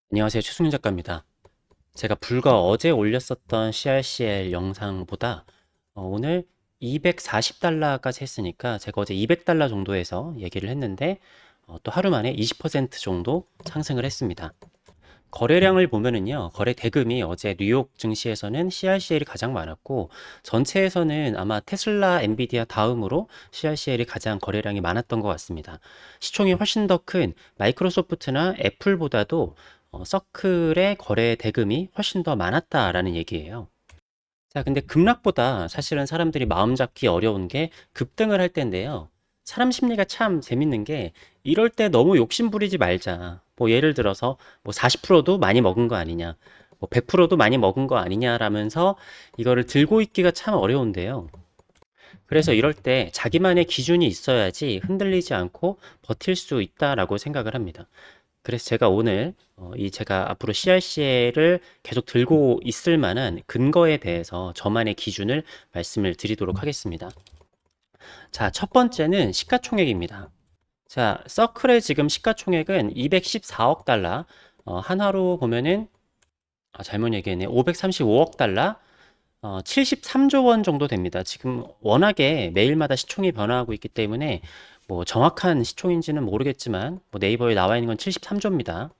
안녕하세요. 최승윤 작가입니다. 제가 불과 어제 올렸었던 CRCL 영상보다 오늘 240달러까지 했으니까 제가 어제 200달러 정도에서 얘기를 했는데 또 하루 만에 20% 정도 상승을 했습니다. 거래량을 보면은요, 거래 대금이 어제 뉴욕 증시에서는 CRCL이 가장 많았고, 전체에서는 아마 테슬라, 엔비디아 다음으로 CRCL이 가장 거래량이 많았던 것 같습니다. 시총이 훨씬 더 큰 마이크로소프트나 애플보다도 서클의 거래 대금이 훨씬 더 많았다라는 얘기예요. 자, 근데 급락보다 사실은 사람들이 마음 잡기 어려운 게 급등을 할 때인데요. 사람 심리가 참 재밌는 게 이럴 때 너무 욕심 부리지 말자. 뭐 예를 들어서 뭐 40%도 많이 먹은 거 아니냐. 뭐 100%도 많이 먹은 거 아니냐라면서 이거를 들고 있기가 참 어려운데요. 그래서 이럴 때 자기만의 기준이 있어야지 흔들리지 않고 버틸 수 있다라고 생각을 합니다. 그래서 제가 오늘 이 제가 앞으로 CRC를 계속 들고 있을 만한 근거에 대해서 저만의 기준을 말씀을 드리도록 하겠습니다. 자, 첫 번째는 시가총액입니다. 자, 서클의 지금 시가총액은 214억 달러, 한화로 보면은 잘못 얘기했네. 535억 달러, 73조 원 정도 됩니다. 지금 워낙에 매일마다 시총이 변화하고 있기 때문에 뭐 정확한 시총인지는 모르겠지만 뭐 네이버에 나와 있는 건 73조입니다.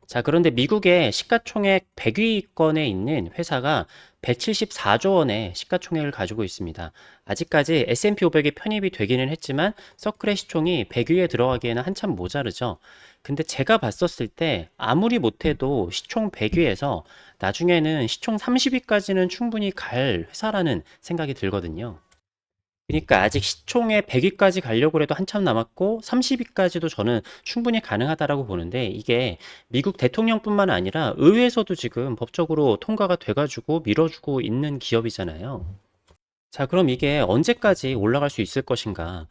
자, 그런데 미국의 시가총액 100위권에 있는 회사가 174조 원의 시가총액을 가지고 있습니다. 아직까지 S&P 500에 편입이 되기는 했지만 서클의 시총이 100위에 들어가기에는 한참 모자르죠. 근데 제가 봤었을 때 아무리 못해도 시총 100위에서 나중에는 시총 30위까지는 충분히 갈 회사라는 생각이 들거든요. 그러니까 아직 시총의 100위까지 가려고 해도 한참 남았고 30위까지도 저는 충분히 가능하다라고 보는데 이게 미국 대통령뿐만 아니라 의회에서도 지금 법적으로 통과가 돼가지고 밀어주고 있는 기업이잖아요. 자, 그럼 이게 언제까지 올라갈 수 있을 것인가?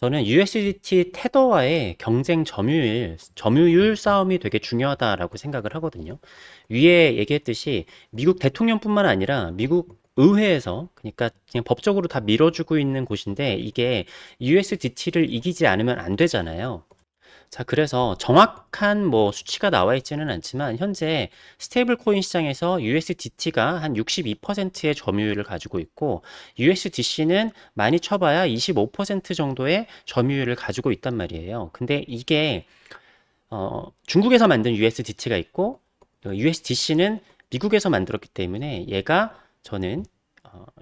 저는 USDT 테더와의 경쟁 점유율 싸움이 되게 중요하다라고 생각을 하거든요. 위에 얘기했듯이 미국 대통령뿐만 아니라 미국 의회에서 그러니까 그냥 법적으로 다 밀어주고 있는 곳인데 이게 USDT를 이기지 않으면 안 되잖아요. 자, 그래서 정확한 뭐 수치가 나와 있지는 않지만 현재 스테이블 코인 시장에서 USDT가 한 62%의 점유율을 가지고 있고 USDC는 많이 쳐봐야 25% 정도의 점유율을 가지고 있단 말이에요. 근데 이게 중국에서 만든 USDT가 있고 USDC는 미국에서 만들었기 때문에 얘가 저는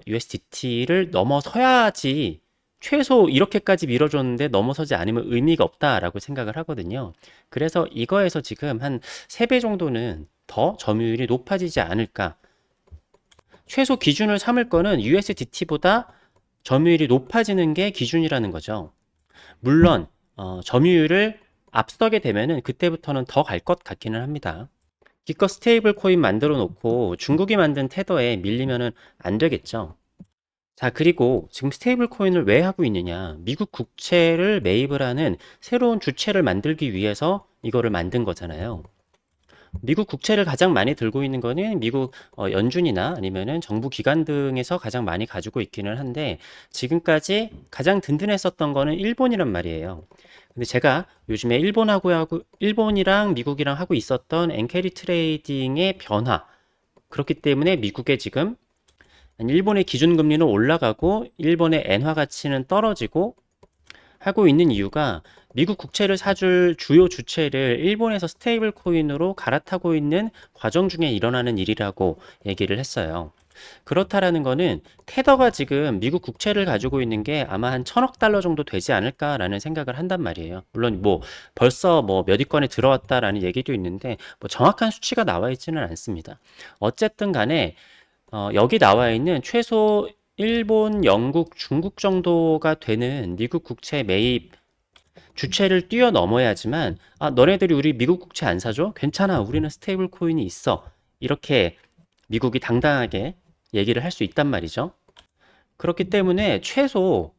USDT를 넘어서야지 최소 이렇게까지 밀어줬는데 넘어서지 않으면 의미가 없다라고 생각을 하거든요. 그래서 이거에서 지금 한 3배 정도는 더 점유율이 높아지지 않을까. 최소 기준을 삼을 거는 USDT보다 점유율이 높아지는 게 기준이라는 거죠. 물론 점유율을 앞서게 되면은 그때부터는 더 갈 것 같기는 합니다. 기껏 스테이블 코인 만들어 놓고 중국이 만든 테더에 밀리면은 안 되겠죠. 자, 그리고 지금 스테이블 코인을 왜 하고 있느냐? 미국 국채를 매입을 하는 새로운 주체를 만들기 위해서 이거를 만든 거잖아요. 미국 국채를 가장 많이 들고 있는 거는 미국 연준이나 아니면은 정부 기관 등에서 가장 많이 가지고 있기는 한데 지금까지 가장 든든했었던 거는 일본이란 말이에요. 근데 제가 요즘에 일본이랑 미국이랑 하고 있었던 엔캐리 트레이딩의 변화 그렇기 때문에 미국에 지금 일본의 기준금리는 올라가고 일본의 엔화 가치는 떨어지고 하고 있는 이유가 미국 국채를 사줄 주요 주체를 일본에서 스테이블 코인으로 갈아타고 있는 과정 중에 일어나는 일이라고 얘기를 했어요. 그렇다라는 거는 테더가 지금 미국 국채를 가지고 있는 게 아마 한 1000억 달러 정도 되지 않을까라는 생각을 한단 말이에요. 물론 뭐 벌써 뭐 몇 위권에 들어왔다라는 얘기도 있는데 뭐 정확한 수치가 나와 있지는 않습니다. 어쨌든 간에 여기 나와 있는 최소 일본, 영국, 중국 정도가 되는 미국 국채 매입 주체를 뛰어넘어야지만 너네들이 우리 미국 국채 안 사줘? 괜찮아. 우리는 스테이블 코인이 있어. 이렇게 미국이 당당하게 얘기를 할 수 있단 말이죠. 그렇기 때문에 최소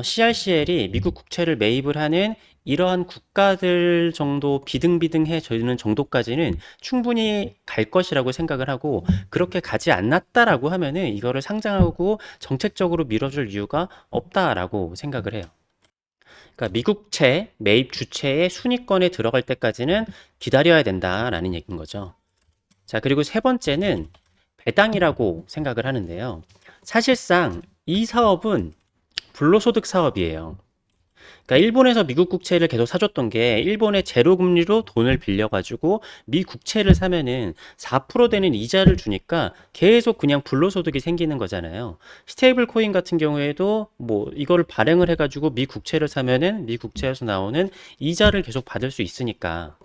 CRCL이 미국 국채를 매입을 하는 이러한 국가들 정도 비등비등해지는 정도까지는 충분히 갈 것이라고 생각을 하고 그렇게 가지 않았다라고 하면은 이거를 상장하고 정책적으로 밀어줄 이유가 없다라고 생각을 해요. 그러니까 미국채 매입 주체의 순위권에 들어갈 때까지는 기다려야 된다라는 얘기인 거죠. 자, 그리고 세 번째는 배당이라고 생각을 하는데요. 사실상 이 사업은 불로소득 사업이에요. 그러니까 일본에서 미국 국채를 계속 사줬던 게 일본의 제로 금리로 돈을 빌려가지고 미 국채를 사면은 4% 되는 이자를 주니까 계속 그냥 불로소득이 생기는 거잖아요. 스테이블 코인 같은 경우에도 뭐 이거를 발행을 해가지고 미 국채를 사면은 미 국채에서 나오는 이자를 계속 받을 수 있으니까.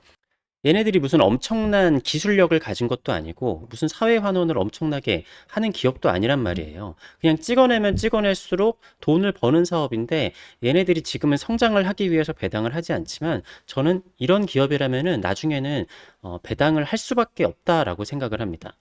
얘네들이 무슨 엄청난 기술력을 가진 것도 아니고 무슨 사회 환원을 엄청나게 하는 기업도 아니란 말이에요. 그냥 찍어내면 찍어낼수록 돈을 버는 사업인데 얘네들이 지금은 성장을 하기 위해서 배당을 하지 않지만 저는 이런 기업이라면은 나중에는 배당을 할 수밖에 없다라고 생각을 합니다.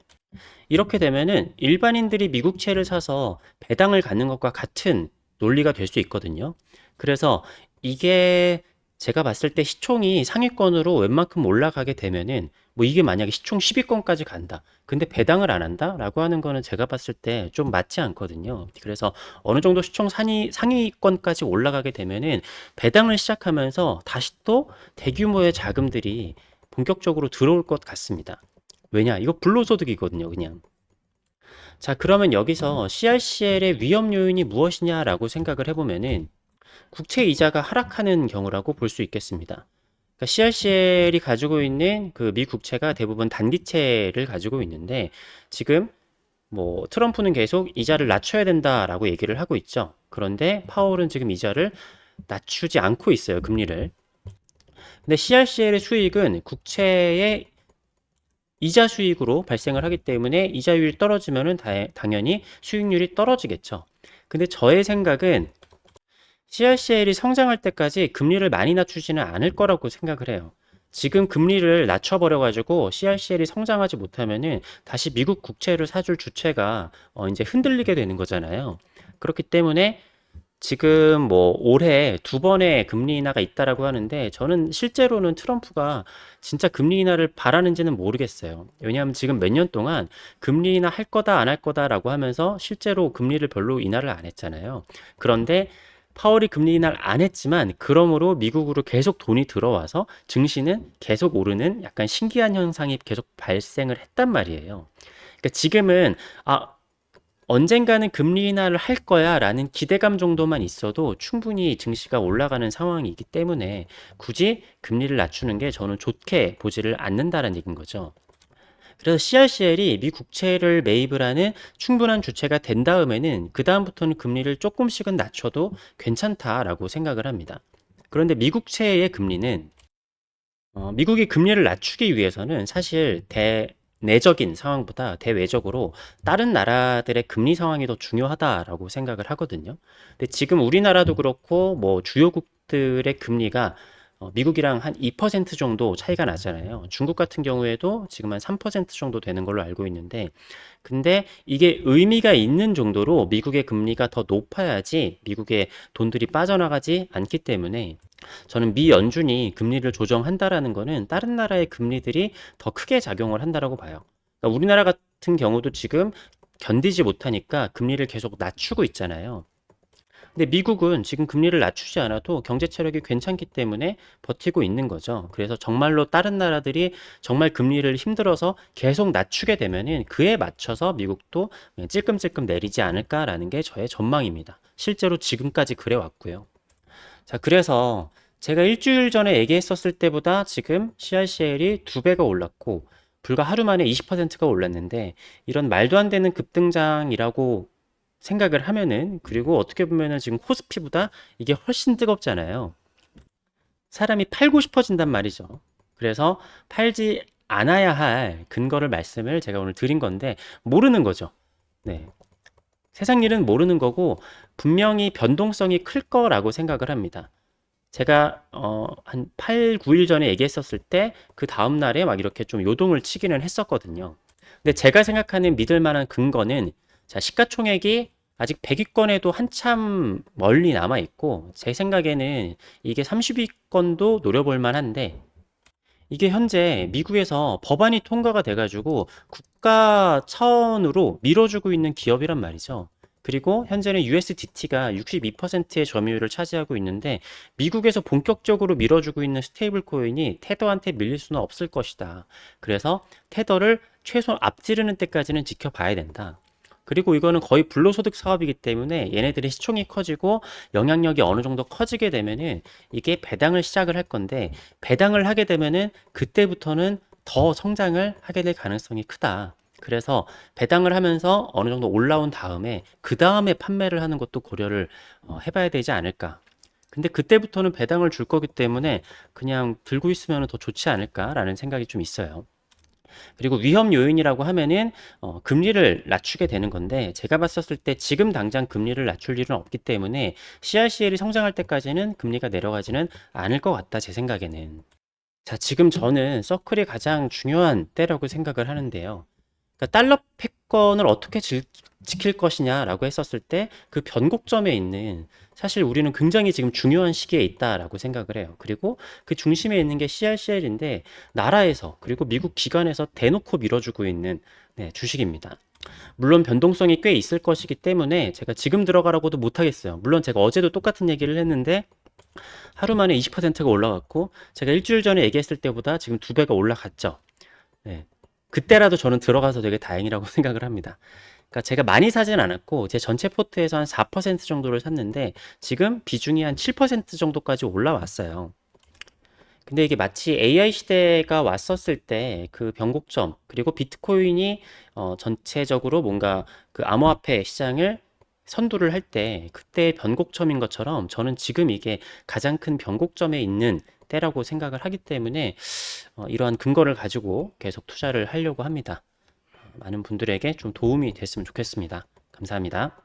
이렇게 되면은 일반인들이 미국채를 사서 배당을 갖는 것과 같은 논리가 될 수 있거든요. 그래서 이게 제가 봤을 때 시총이 상위권으로 웬만큼 올라가게 되면은 뭐 이게 만약에 시총 10위권까지 간다. 근데 배당을 안 한다? 라고 하는 거는 제가 봤을 때 좀 맞지 않거든요. 그래서 어느 정도 시총 상위권까지 올라가게 되면은 배당을 시작하면서 다시 또 대규모의 자금들이 본격적으로 들어올 것 같습니다. 왜냐? 이거 불로소득이거든요, 그냥. 자, 그러면 여기서 CRCL의 위험 요인이 무엇이냐라고 생각을 해보면은 국채 이자가 하락하는 경우라고 볼 수 있겠습니다. 그러니까 CRCL이 가지고 있는 그 미 국채가 대부분 단기채를 가지고 있는데 지금 뭐 트럼프는 계속 이자를 낮춰야 된다라고 얘기를 하고 있죠. 그런데 파월은 지금 이자를 낮추지 않고 있어요, 금리를. 근데 CRCL의 수익은 국채의 이자 수익으로 발생을 하기 때문에 이자율이 떨어지면은 당연히 수익률이 떨어지겠죠. 근데 저의 생각은 CRCL이 성장할 때까지 금리를 많이 낮추지는 않을 거라고 생각을 해요. 지금 금리를 낮춰버려가지고 CRCL이 성장하지 못하면은 다시 미국 국채를 사줄 주체가 이제 흔들리게 되는 거잖아요. 그렇기 때문에 지금 뭐 올해 두 번의 금리 인하가 있다라고 하는데 저는 실제로는 트럼프가 진짜 금리 인하를 바라는지는 모르겠어요. 왜냐하면 지금 몇 년 동안 금리 인하 할 거다 안 할 거다라고 하면서 실제로 금리를 별로 인하를 안 했잖아요. 그런데 파월이 금리 인하를 안 했지만 그러므로 미국으로 계속 돈이 들어와서 증시는 계속 오르는 약간 신기한 현상이 계속 발생을 했단 말이에요. 그러니까 지금은 언젠가는 금리 인하를 할 거야 라는 기대감 정도만 있어도 충분히 증시가 올라가는 상황이기 때문에 굳이 금리를 낮추는 게 저는 좋게 보지를 않는다는 얘기인 거죠. 그래서 CRCL이 미 국채를 매입을 하는 충분한 주체가 된 다음에는 그 다음부터는 금리를 조금씩은 낮춰도 괜찮다라고 생각을 합니다. 그런데 미국채의 금리는 미국이 금리를 낮추기 위해서는 사실 대내적인 상황보다 대외적으로 다른 나라들의 금리 상황이 더 중요하다라고 생각을 하거든요. 근데 지금 우리나라도 그렇고 뭐 주요국들의 금리가 미국이랑 한 2% 정도 차이가 나잖아요. 중국 같은 경우에도 지금 한 3% 정도 되는 걸로 알고 있는데, 근데 이게 의미가 있는 정도로 미국의 금리가 더 높아야지 미국의 돈들이 빠져나가지 않기 때문에 저는 미 연준이 금리를 조정한다라는 거는 다른 나라의 금리들이 더 크게 작용을 한다라고 봐요. 그러니까 우리나라 같은 경우도 지금 견디지 못하니까 금리를 계속 낮추고 있잖아요. 근데 미국은 지금 금리를 낮추지 않아도 경제 체력이 괜찮기 때문에 버티고 있는 거죠. 그래서 정말로 다른 나라들이 정말 금리를 힘들어서 계속 낮추게 되면은 그에 맞춰서 미국도 그냥 찔끔찔끔 내리지 않을까라는 게 저의 전망입니다. 실제로 지금까지 그래 왔고요. 자, 그래서 제가 일주일 전에 얘기했었을 때보다 지금 CRCL이 두 배가 올랐고 불과 하루 만에 20%가 올랐는데 이런 말도 안 되는 급등장이라고 생각을 하면은 그리고 어떻게 보면은 지금 코스피보다 이게 훨씬 뜨겁잖아요. 사람이 팔고 싶어진단 말이죠. 그래서 팔지 않아야 할 근거를 말씀을 제가 오늘 드린 건데 모르는 거죠. 네. 세상 일은 모르는 거고 분명히 변동성이 클 거라고 생각을 합니다. 제가 한 8, 9일 전에 얘기했었을 때 그 다음 날에 막 이렇게 좀 요동을 치기는 했었거든요. 근데 제가 생각하는 믿을 만한 근거는 자, 시가총액이 아직 100위권에도 한참 멀리 남아 있고 제 생각에는 이게 30위권도 노려볼 만한데 이게 현재 미국에서 법안이 통과가 돼가지고 국가 차원으로 밀어주고 있는 기업이란 말이죠. 그리고 현재는 USDT가 62%의 점유율을 차지하고 있는데 미국에서 본격적으로 밀어주고 있는 스테이블 코인이 테더한테 밀릴 수는 없을 것이다. 그래서 테더를 최소 앞지르는 때까지는 지켜봐야 된다. 그리고 이거는 거의 불로소득 사업이기 때문에 얘네들의 시총이 커지고 영향력이 어느 정도 커지게 되면은 이게 배당을 시작을 할 건데, 배당을 하게 되면은 그때부터는 더 성장을 하게 될 가능성이 크다. 그래서 배당을 하면서 어느 정도 올라온 다음에 그 다음에 판매를 하는 것도 고려를 해봐야 되지 않을까. 근데 그때부터는 배당을 줄 거기 때문에 그냥 들고 있으면 더 좋지 않을까라는 생각이 좀 있어요. 그리고 위험 요인이라고 하면은 금리를 낮추게 되는 건데, 제가 봤었을 때 지금 당장 금리를 낮출 일은 없기 때문에 CRCL이 성장할 때까지는 금리가 내려가지는 않을 것 같다, 제 생각에는. 자, 지금 저는 서클이 가장 중요한 때라고 생각을 하는데요. 그러니까 달러 패권을 어떻게 지킬 것이냐라고 했었을 때 그 변곡점에 있는, 사실 우리는 굉장히 지금 중요한 시기에 있다라고 생각을 해요. 그리고 그 중심에 있는 게 CRCL인데 나라에서 그리고 미국 기관에서 대놓고 밀어주고 있는 주식입니다. 물론 변동성이 꽤 있을 것이기 때문에 제가 지금 들어가라고도 못하겠어요. 물론 제가 어제도 똑같은 얘기를 했는데 하루 만에 20%가 올라갔고, 제가 일주일 전에 얘기했을 때보다 지금 2배가 올라갔죠. 네. 그때라도 저는 들어가서 되게 다행이라고 생각을 합니다. 그러니까 제가 많이 사진 않았고 제 전체 포트에서 한 4% 정도를 샀는데 지금 비중이 한 7% 정도까지 올라왔어요. 근데 이게 마치 AI 시대가 왔었을 때 그 변곡점, 그리고 비트코인이 전체적으로 뭔가 그 암호화폐 시장을 선두를 할 때 그때 변곡점인 것처럼 저는 지금 이게 가장 큰 변곡점에 있는 때라고 생각을 하기 때문에 이러한 근거를 가지고 계속 투자를 하려고 합니다. 많은 분들에게 좀 도움이 됐으면 좋겠습니다. 감사합니다.